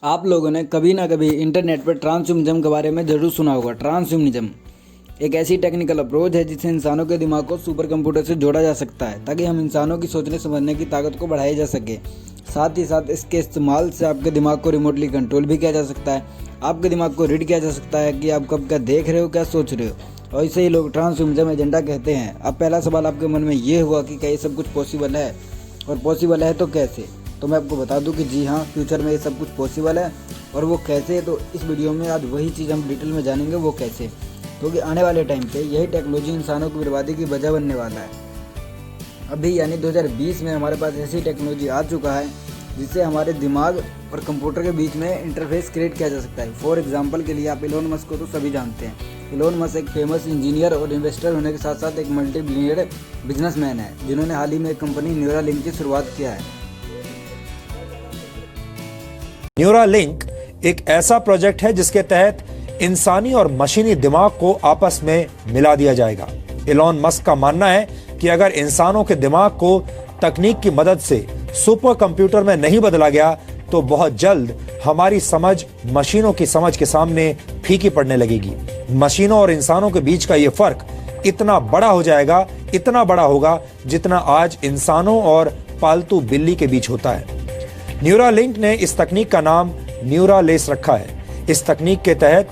आप लोगों ने कभी ना कभी इंटरनेट पर ट्रांसह्यूमनिज्म के बारे में ज़रूर सुना होगा। ट्रांसह्यूमनिज्म एक ऐसी टेक्निकल अप्रोच है जिससे इंसानों के दिमाग को सुपर कंप्यूटर से जोड़ा जा सकता है ताकि हम इंसानों की सोचने समझने की ताकत को बढ़ाया जा सके। साथ ही साथ इसके इस्तेमाल से आपके दिमाग को रिमोटली कंट्रोल भी किया जा सकता है। आपके दिमाग को रीड किया जा सकता है कि आप कब क्या देख रहे हो, क्या सोच रहे हो, और इसे ही लोग ट्रांसह्यूमनिज्म एजेंडा कहते हैं। अब पहला सवाल आपके मन में ये हुआ कि क्या ये सब कुछ पॉसिबल है, और पॉसिबल है तो कैसे? तो मैं आपको बता दूं कि जी हाँ, फ्यूचर में ये सब कुछ पॉसिबल है। और वो कैसे, तो इस वीडियो में आज वही चीज़ हम डिटेल में जानेंगे वो कैसे। क्योंकि आने वाले टाइम पे यही टेक्नोलॉजी इंसानों की बर्बादी की वजह बनने वाला है। अभी यानी 2020 में हमारे पास ऐसी टेक्नोलॉजी आ चुका है जिससे हमारे दिमाग और कंप्यूटर के बीच में इंटरफेस क्रिएट किया जा सकता है। फॉर एग्जांपल के लिए आप इलोन मस्क को तो सभी जानते हैं। इलोन मस्क एक फेमस इंजीनियर और इन्वेस्टर होने के साथ साथ एक मल्टी बिलियनियर बिजनेसमैन है, जिन्होंने हाल ही में एक कंपनी न्यूरालिंक की शुरुआत किया है। न्यूरालिंक एक ऐसा प्रोजेक्ट है जिसके तहत इंसानी और मशीनी दिमाग को आपस में मिला दिया जाएगा। इलॉन मस्क का मानना है कि अगर इंसानों के दिमाग को तकनीक की मदद से सुपर कंप्यूटर में नहीं बदला गया तो बहुत जल्द हमारी समझ मशीनों की समझ के सामने फीकी पड़ने लगेगी। मशीनों और इंसानों के बीच का यह फर्क इतना बड़ा हो जाएगा, इतना बड़ा होगा जितना आज इंसानों और पालतू बिल्ली के बीच होता है। न्यूरालिंक ने इस तकनीक का नाम न्यूरालेस रखा है। इस तकनीक के तहत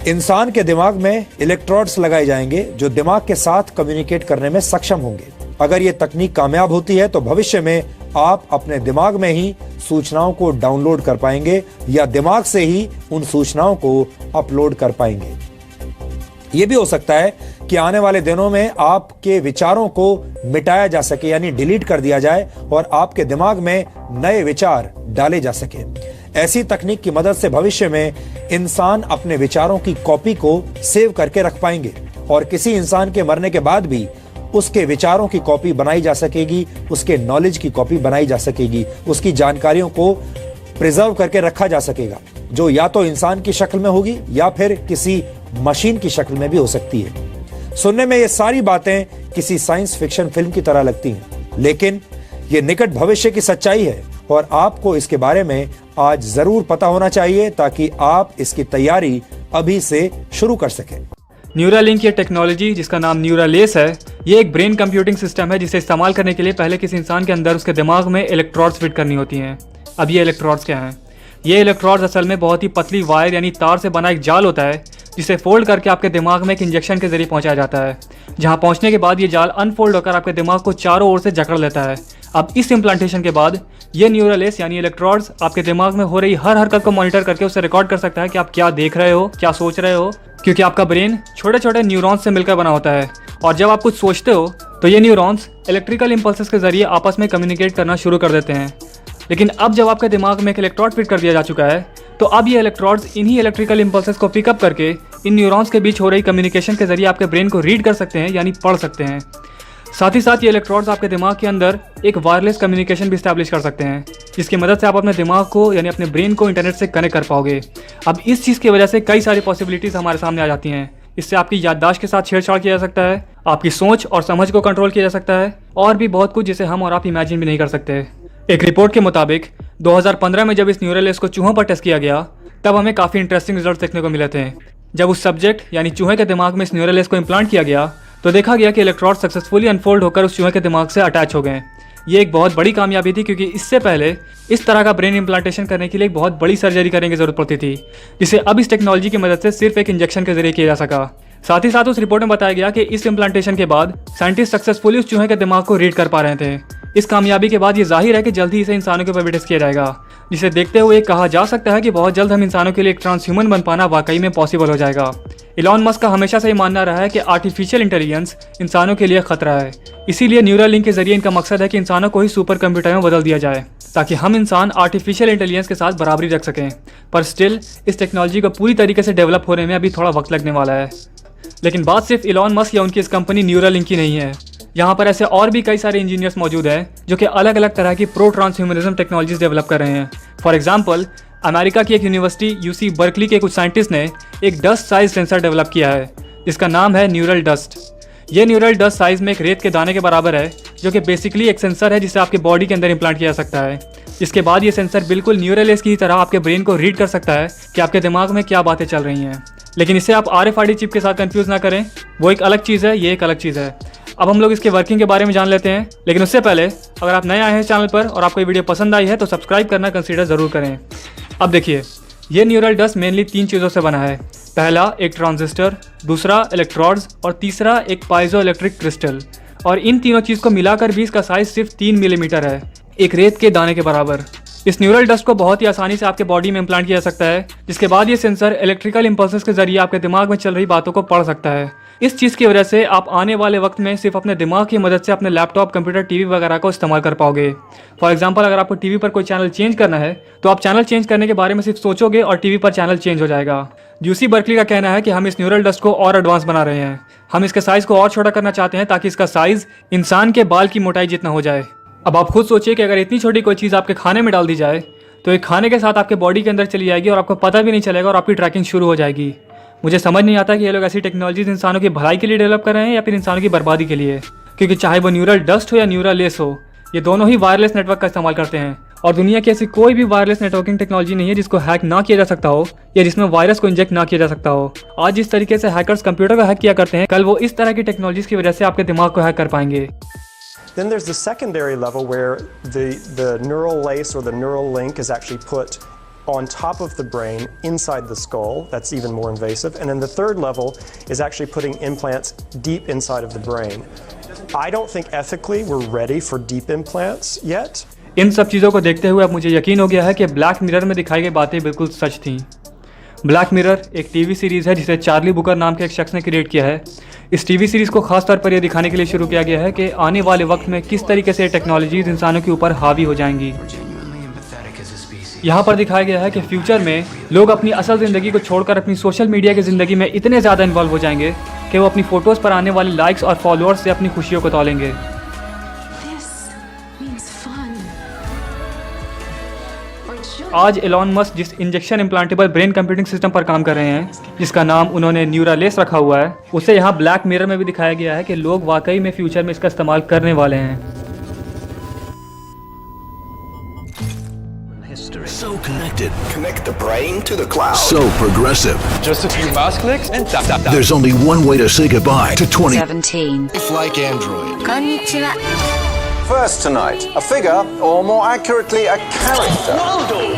इंसान के दिमाग में इलेक्ट्रोड्स लगाए जाएंगे जो दिमाग के साथ कम्युनिकेट करने में सक्षम होंगे। अगर ये तकनीक कामयाब होती है तो भविष्य में आप अपने दिमाग में ही सूचनाओं को डाउनलोड कर पाएंगे या दिमाग से ही उन सूचनाओं को अपलोड कर पाएंगे। यह भी हो सकता है कि आने वाले दिनों में आपके विचारों को मिटाया जा सके, यानी डिलीट कर दिया जाए और आपके दिमाग में नए विचार डाले जा सके। ऐसी तकनीक की मदद से भविष्य में इंसान अपने विचारों की कॉपी को सेव करके रख पाएंगे और किसी इंसान के मरने के बाद भी उसके विचारों की कॉपी बनाई जा सकेगी, उसके नॉलेज की कॉपी बनाई जा सकेगी, उसकी जानकारियों को प्रिजर्व करके रखा जा सकेगा, जो या तो इंसान की शक्ल में होगी या फिर किसी मशीन की शक्ल में भी हो सकती है। सुनने में ये सारी बातें किसी साइंस फिक्शन फिल्म की तरह लगती हैं, लेकिन ये निकट भविष्य की सच्चाई है और आपको इसके बारे में आज जरूर पता होना चाहिए ताकि आप इसकी तैयारी अभी से शुरू कर सकें। न्यूरालिंक ये टेक्नोलॉजी जिसका नाम न्यूरालेस है, ये एक ब्रेन कंप्यूटिंग सिस्टम है जिसे इस्तेमाल करने के लिए पहले किसी इंसान के अंदर उसके दिमाग में इलेक्ट्रोड्स फिट करनी होती हैं। अब ये इलेक्ट्रोड्स क्या हैं? ये इलेक्ट्रोड्स असल में बहुत ही पतली वायर यानी तार से बना एक जाल होता है जिसे फोल्ड करके आपके दिमाग में एक इंजेक्शन के जरिए पहुंचाया जाता है, जहां पहुंचने के बाद ये जाल अनफोल्ड होकर आपके दिमाग को चारों ओर से जकड़ लेता है। अब इस इम्प्लांटेशन के बाद ये न्यूरालेस यानी इलेक्ट्रोड्स आपके दिमाग में हो रही हर हरकत को मॉनिटर करके उसे रिकॉर्ड कर सकता है कि आप क्या देख रहे हो, क्या सोच रहे हो, क्योंकि आपका ब्रेन छोटे छोटे न्यूरॉन्स से मिलकर बना होता है और जब आप कुछ सोचते हो तो ये न्यूरॉन्स इलेक्ट्रिकल इंपल्सेस के जरिए आपस में कम्युनिकेट करना शुरू कर देते हैं। लेकिन अब जब आपके दिमाग में एक इलेक्ट्रोड फिट कर दिया जा चुका है तो अब ये इलेक्ट्रोड्स इन्हीं इलेक्ट्रिकल इंपल्सेस को पिकअप करके इन न्यूरॉन्स के बीच हो रही कम्युनिकेशन के जरिए आपके ब्रेन को रीड कर सकते हैं, यानी पढ़ सकते हैं। साथ ही साथ ये इलेक्ट्रोड्स आपके दिमाग के अंदर एक वायरलेस कम्युनिकेशन भी स्टैब्लिश कर सकते हैं, जिसकी मदद से आप अपने दिमाग को यानी अपने ब्रेन को इंटरनेट से कनेक्ट कर पाओगे। अब इस चीज़ की वजह से कई सारी पॉसिबिलिटीज़ हमारे सामने आ जाती हैं। इससे आपकी याददाश्त के साथ छेड़छाड़ किया जा सकता है, आपकी सोच और समझ को कंट्रोल किया जा सकता है और भी बहुत कुछ जिसे हम और आप इमेजिन भी नहीं कर सकते। एक रिपोर्ट के मुताबिक 2015 में जब इस न्यूरालेस को चूहों पर टेस्ट किया गया तब हमें काफ़ी इंटरेस्टिंग रिजल्ट देखने को मिले थे। जब उस सब्जेक्ट यानी चूहे के दिमाग में इस न्यूरालेस को इम्प्लांट किया गया तो देखा गया कि इलेक्ट्रोड सक्सेसफुली अनफोल्ड होकर उस चूहे के दिमाग से अटैच हो गए। ये एक बहुत बड़ी कामयाबी थी क्योंकि इससे पहले इस तरह का ब्रेन इम्प्लांटेशन करने के लिए एक बहुत बड़ी सर्जरी करने की जरूरत पड़ती थी, जिसे अब इस टेक्नोलॉजी की मदद से सिर्फ एक इंजेक्शन के जरिए किया जा सका। साथ ही साथ उस रिपोर्ट में बताया गया कि इस इम्प्लांटेशन के बाद साइंटिस्ट सक्सेसफुली उस चूहे के दिमाग को रीड कर पा रहे थे। इस कामयाबी के बाद ये जाहिर है कि जल्द ही इसे इंसानों के ऊपर भी टेस्ट किया जाएगा, जिसे देखते हुए कहा जा सकता है कि बहुत जल्द हम इंसानों के लिए एक ट्रांसह्यूमन बन पाना वाकई में पॉसिबल हो जाएगा। इलॉन मस्क का हमेशा से ही मानना रहा है कि आर्टिफिशियल इंटेलिजेंस इंसानों के लिए खतरा है, इसीलिए न्यूरालिंक के जरिए इनका मकसद है कि इंसानों को ही सुपर कंप्यूटर में बदल दिया जाए ताकि हम इंसान आर्टिफिशियल इंटेलिजेंस के साथ बराबरी रख सकें। पर स्टिल इस टेक्नोलॉजी को पूरी तरीके से डेवलप होने में अभी थोड़ा वक्त लगने वाला है। लेकिन बात सिर्फ इलॉन मस्क या उनकी इस कंपनी न्यूरालिंक की नहीं है। यहाँ पर ऐसे और भी कई सारे इंजीनियर्स मौजूद हैं जो कि अलग अलग तरह की प्रो ट्रांसह्यूमनिज्म टेक्नोलॉजीज डेवलप कर रहे हैं। फॉर एग्जाम्पल, अमेरिका की एक यूनिवर्सिटी यूसी बर्कली के कुछ साइंटिस्ट ने एक डस्ट साइज सेंसर डेवलप किया है जिसका नाम है न्यूरल डस्ट। ये न्यूरल डस्ट साइज में एक रेत के दाने के बराबर है, जो कि बेसिकली एक सेंसर है जिसे आपके बॉडी के अंदर इम्प्लांट किया जा सकता है। इसके बाद ये सेंसर बिल्कुल न्यूरलेस की तरह आपके ब्रेन को रीड कर सकता है कि आपके दिमाग में क्या बातें चल रही हैं। लेकिन इसे आप RFID चिप के साथ कंफ्यूज ना करें, वो एक अलग चीज़ है, ये एक अलग चीज़ है। अब हम लोग इसके वर्किंग के बारे में जान लेते हैं, लेकिन उससे पहले अगर आप नए आए हैं चैनल पर और आपको ये वीडियो पसंद आई है तो सब्सक्राइब करना कंसीडर ज़रूर करें। अब देखिए, ये न्यूरल डस्ट मेनली 3 चीज़ों से बना है। पहला एक ट्रांजिस्टर, दूसरा इलेक्ट्रोड्स और तीसरा एक पाइजो इलेक्ट्रिक क्रिस्टल। और इन तीनों चीज़ को मिलाकर भी इसका साइज सिर्फ 3 मिलीमीटर है, एक रेत के दाने के बराबर। इस न्यूरल डस्ट को बहुत ही आसानी से आपके बॉडी में इम्प्लांट किया जा सकता है, जिसके बाद ये सेंसर इलेक्ट्रिकल इंपल्सेस के जरिए आपके दिमाग में चल रही बातों को पढ़ सकता है। इस चीज़ की वजह से आप आने वाले वक्त में सिर्फ अपने दिमाग की मदद से अपने लैपटॉप, कंप्यूटर, टीवी वगैरह को इस्तेमाल कर पाओगे। फॉर एग्जांपल, अगर आपको टीवी पर कोई चैनल चेंज करना है तो आप चैनल चेंज करने के बारे में सिर्फ सोचोगे और टीवी पर चैनल चेंज हो जाएगा। यूसी बर्कली का कहना है कि हम इस न्यूरल डस्ट को और एडवांस बना रहे हैं। हम इसके साइज़ को और छोटा करना चाहते हैं ताकि इसका साइज़ इंसान के बाल की मोटाई जितना हो जाए। अब आप खुद सोचिए कि अगर इतनी छोटी कोई चीज़ आपके खाने में डाल दी जाए तो एक खाने के साथ आपके बॉडी के अंदर चली जाएगी और आपको पता भी नहीं चलेगा और आपकी ट्रैकिंग शुरू हो जाएगी। मुझे समझ नहीं आता कि ये लोग ऐसी टेक्नोलॉजीज इंसानों की भलाई के लिए डेवलप कर रहे हैं या फिर इंसानों की बर्बादी के लिए, क्योंकि चाहे वो न्यूरल डस्ट हो या न्यूरल लेस हो, ये दोनों ही वायरलेस नेटवर्क का इस्तेमाल करते हैं। और दुनिया की ऐसी कोई भी वायरलेस नेटवर्किंग टेक्नोलॉजी नहीं है जिसको हैक ना किया जा सकता हो या जिसमें वायरस को इंजेक्ट ना किया जा सकता हो। आज जिस तरीके से हैकर्स कंप्यूटर को हैक किया करते हैं, कल वो इस तरह की टेक्नोलॉजीज की वजह से आपके दिमाग को हैक कर पाएंगे। Then there's the secondary level where the neural lace or the neural link is actually put on top of the brain inside the skull. That's even more invasive. And then the third level is actually putting implants deep inside of the brain. I don't think ethically we're ready for deep implants yet. इन सब चीज़ों को देखते हुए अब मुझे यकीन हो गया है कि ब्लैक मिरर में दिखाई गई बातें बिल्कुल सच थीं। ब्लैक मिरर एक टीवी सीरीज़ है जिसे चार्ली बुकर नाम के एक शख्स ने क्रिएट किया है। इस टीवी सीरीज़ को खास तौर पर यह दिखाने के लिए शुरू किया गया है कि आने वाले वक्त में किस तरीके से टेक्नोलॉजीज इंसानों के ऊपर हावी हो जाएंगी। यहाँ पर दिखाया गया है कि फ्यूचर में लोग अपनी असल ज़िंदगी को छोड़कर अपनी सोशल मीडिया की ज़िंदगी में इतने ज़्यादा इन्वॉल्व हो जाएंगे कि वो अपनी फ़ोटोज़ पर आने वाले लाइक्स और फॉलोअर्स से अपनी खुशियों को तौलेंगे। आज एलॉन मस्क जिस injection implantable brain computing system पर काम कर रहे हैं, जिसका नाम उन्होंने न्यूरालेस रखा हुआ है, उसे यहाँ ब्लैक मिरर में भी दिखाया गया है कि लोग वाकई में फ्यूचर में इसका इस्तेमाल करने वाले हैं। So connected. Connect the brain to the cloud. So progressive. Just a few mouse clicks and tap, tap, tap. There's only one way to say goodbye to 17. It's like Android. Konnichiwa. First tonight, a figure, or more accurately, a character.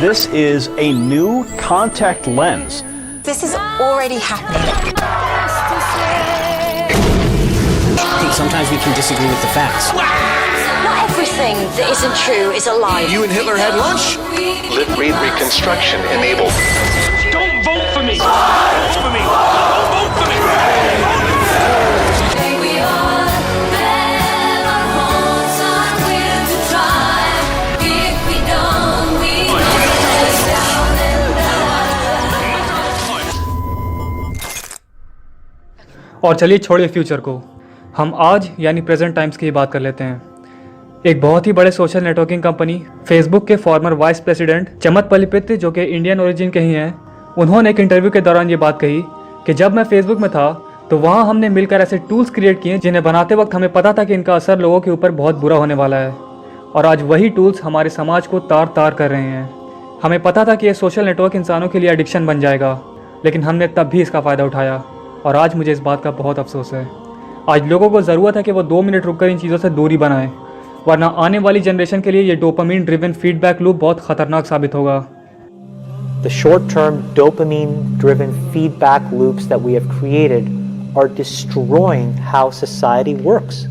This is a new contact lens. This is already happening. I think sometimes we can disagree with the facts. Not everything that isn't true is a lie. You and Hitler had lunch? Lip-read reconstruction enabled. Don't vote for me! Don't vote for me! Don't vote for me! और चलिए छोड़िए future को, हम आज यानी present times की बात कर लेते हैं। एक बहुत ही बड़े सोशल नेटवर्किंग कंपनी फेसबुक के फॉर्मर वाइस प्रेसिडेंट चमत पलिपित, जो कि इंडियन ओरिजिन के ही हैं, उन्होंने एक इंटरव्यू के दौरान ये बात कही कि जब मैं फेसबुक में था तो वहाँ हमने मिलकर ऐसे टूल्स क्रिएट किए जिन्हें बनाते वक्त हमें पता था कि इनका असर लोगों के ऊपर बहुत बुरा होने वाला है। और आज वही टूल्स हमारे समाज को तार तार कर रहे हैं। हमें पता था कि ये सोशल नेटवर्क इंसानों के लिए एडिक्शन बन जाएगा, लेकिन हमने तब भी इसका फ़ायदा उठाया और आज मुझे इस बात का बहुत अफसोस है। आज लोगों को ज़रूरत है कि वो 2 मिनट रुककर इन चीज़ों से दूरी बनाएं, वरना आने वाली जनरेशन के लिए ये डोपामीन ड्रिवन फीडबैक लूप बहुत ख़तरनाक साबित होगा। The short-term dopamine-driven feedback loops that we have created are destroying how society works.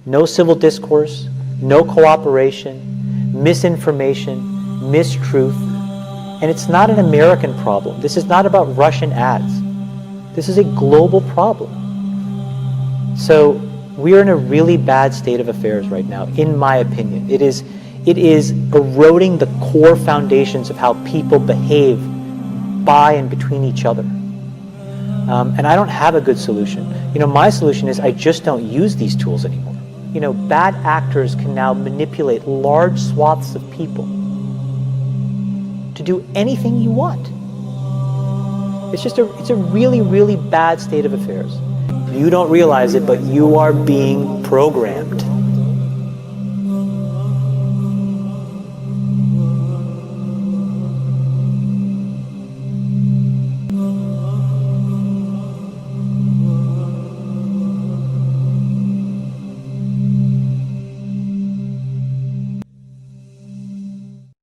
No civil discourse, no cooperation, misinformation, mistruth, and it's not an American problem. This is not about Russian ads. This is a global problem. So we are in a really bad state of affairs right now, in my opinion. It is eroding the core foundations of how people behave by and between each other. And I don't have a good solution. My solution is I just don't use these tools anymore. Bad actors can now manipulate large swaths of people to do anything you want. It's a really, really bad state of affairs. You don't realize it, but you are being programmed.